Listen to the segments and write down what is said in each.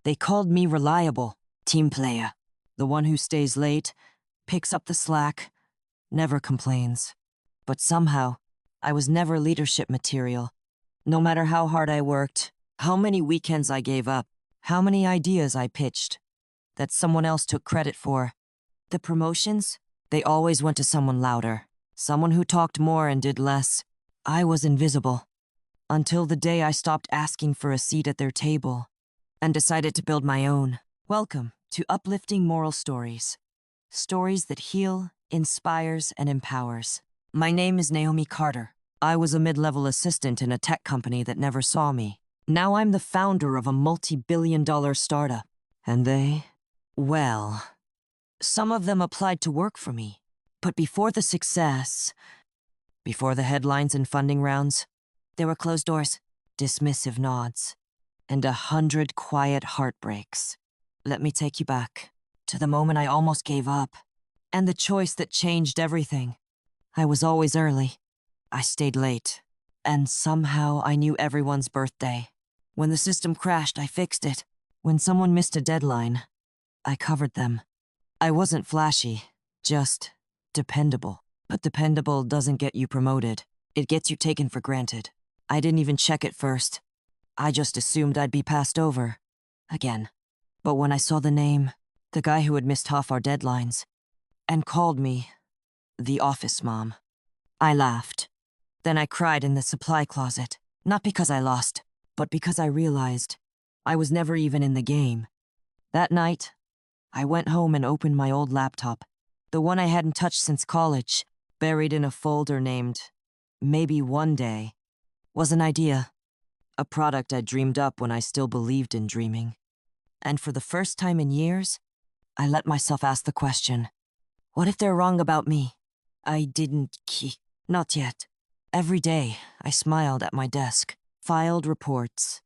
They called me reliable, team player, the one who stays late, picks up the slack, never complains. But somehow, I was never leadership material. No matter how hard I worked, how many weekends I gave up, how many ideas I pitched that someone else took credit for. The promotions, they always went to someone louder, someone who talked more and did less. I was invisible. Until the day I stopped asking for a seat at their table and decided to build my own. Welcome to Uplifting Moral Stories. Stories that heal, inspires, and empowers. My name is Naomi Carter. I was a mid-level assistant in a tech company that never saw me. Now I'm the founder of a multi-billion-dollar startup. And well, some of them applied to work for me. But before the success, before the headlines and funding rounds, there were closed doors, dismissive nods, and 100 quiet heartbreaks. Let me take you back to the moment I almost gave up, and the choice that changed everything. I was always early. I stayed late, and somehow I knew everyone's birthday. When the system crashed, I fixed it. When someone missed a deadline, I covered them. I wasn't flashy, just dependable. But dependable doesn't get you promoted. It gets you taken for granted. I didn't even check it first. I just assumed I'd be passed over. Again. But when I saw the name, the guy who had missed half our deadlines, and called me the office mom, I laughed. Then I cried in the supply closet. Not because I lost, but because I realized I was never even in the game. That night, I went home and opened my old laptop, the one I hadn't touched since college, buried in a folder named Maybe One Day. Was an idea, a product I dreamed up when I still believed in dreaming. And for the first time in years, I let myself ask the question, what if they're wrong about me? I didn't not yet. Every day, I smiled at my desk, filed reports,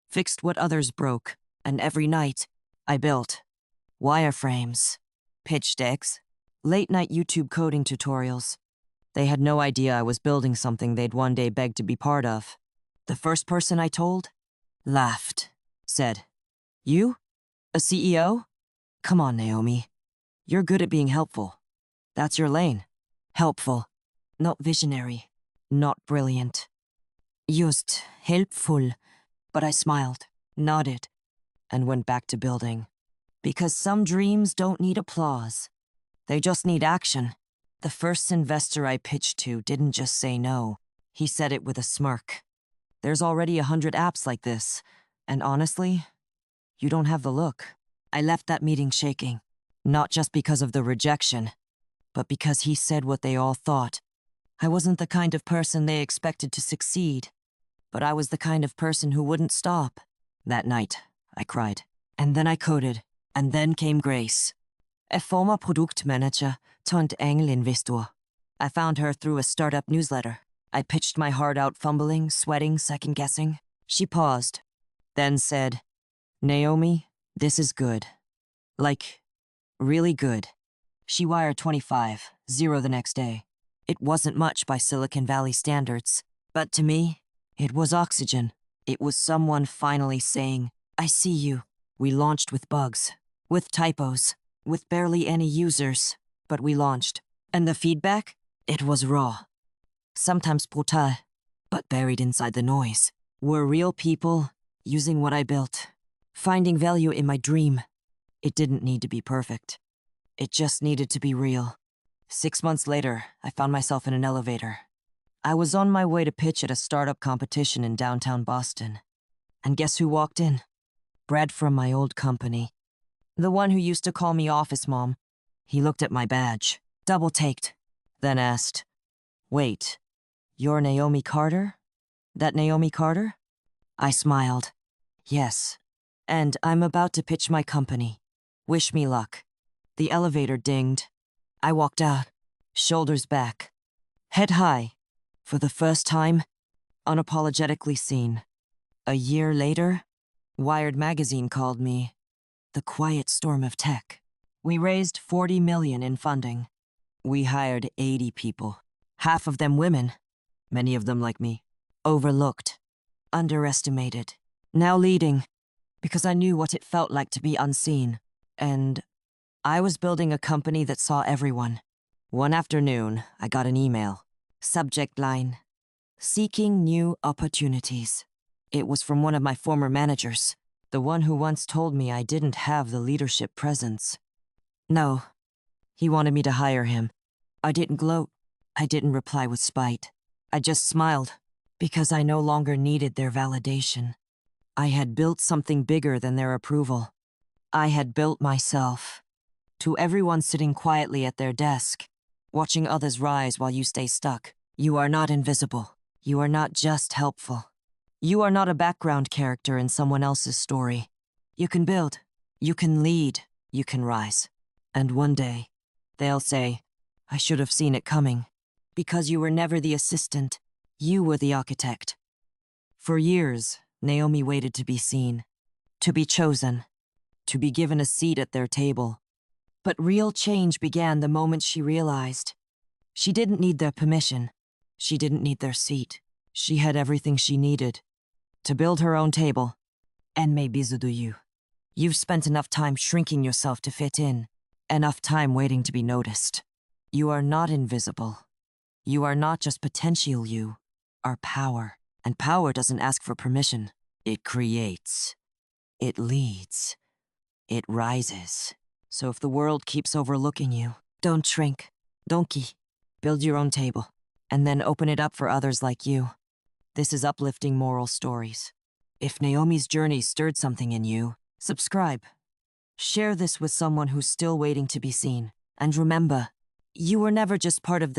fixed what others broke, and every night, I built wireframes, pitch decks, late-night YouTube coding tutorials. They had no idea I was building something they'd one day beg to be part of. The first person I told laughed, said, "You? A CEO? Come on, Naomi. You're good at being helpful. That's your lane. Helpful. Not visionary. Not brilliant. Just helpful." But I smiled, nodded, and went back to building. Because some dreams don't need applause. They just need action. The first investor I pitched to didn't just say no. He said it with a smirk. There's already 100 apps like this, and honestly, you don't have the look. I left that meeting shaking, not just because of the rejection, but because he said what they all thought. I wasn't the kind of person they expected to succeed, but I was the kind of person who wouldn't stop. That night, I cried, and then I coded, and then came Grace. A former produktmanager turned Engel-Investor. I found her through a startup newsletter. I pitched my heart out, fumbling, sweating, second-guessing. She paused, then said, "Naomi, this is good. Like, really good." She wired 25, zero the next day. It wasn't much by Silicon Valley standards, but to me, it was oxygen. It was someone finally saying, "I see you." We launched with bugs, with typos, with barely any users, but we launched. And the feedback? It was raw. Sometimes brutal, but buried inside the noise. Were real people using what I built, finding value in my dream. It didn't need to be perfect. It just needed to be real. 6 months later, I found myself in an elevator. I was on my way to pitch at a startup competition in downtown Boston. And guess who walked in? Brad from my old company. The one who used to call me office mom. He looked at my badge, double-taked, then asked, "Wait, you're Naomi Carter? That Naomi Carter?" I smiled. "Yes, and I'm about to pitch my company. Wish me luck." The elevator dinged. I walked out, shoulders back, head high, for the first time, unapologetically seen. A year later, Wired magazine called me the quiet storm of tech. We raised $40 million in funding. We hired 80 people, half of them women, many of them like me, overlooked, underestimated, now leading, because I knew what it felt like to be unseen. And I was building a company that saw everyone. One afternoon, I got an email. Subject line: seeking new opportunities. It was from one of my former managers, the one who once told me I didn't have the leadership presence. No, he wanted me to hire him. I didn't gloat. I didn't reply with spite. I just smiled, because I no longer needed their validation. I had built something bigger than their approval. I had built myself. To everyone sitting quietly at their desk, watching others rise while you stay stuck, you are not invisible. You are not just helpful. You are not a background character in someone else's story. You can build, you can lead, you can rise. And one day, they'll say, I should have seen it coming. Because you were never the assistant, you were the architect. For years, Naomi waited to be seen, to be chosen, to be given a seat at their table. But real change began the moment she realized she didn't need their permission. She didn't need their seat. She had everything she needed to build her own table. And maybe so do you. You've spent enough time shrinking yourself to fit in, enough time waiting to be noticed. You are not invisible. You are not just potential, you are power. And power doesn't ask for permission. It creates. It leads. It rises. So if the world keeps overlooking you, don't shrink. Don't build your own table, and then open it up for others like you. This is Uplifting Moral Stories. If Naomi's journey stirred something in you, subscribe. Share this with someone who's still waiting to be seen. And remember, you were never just part of the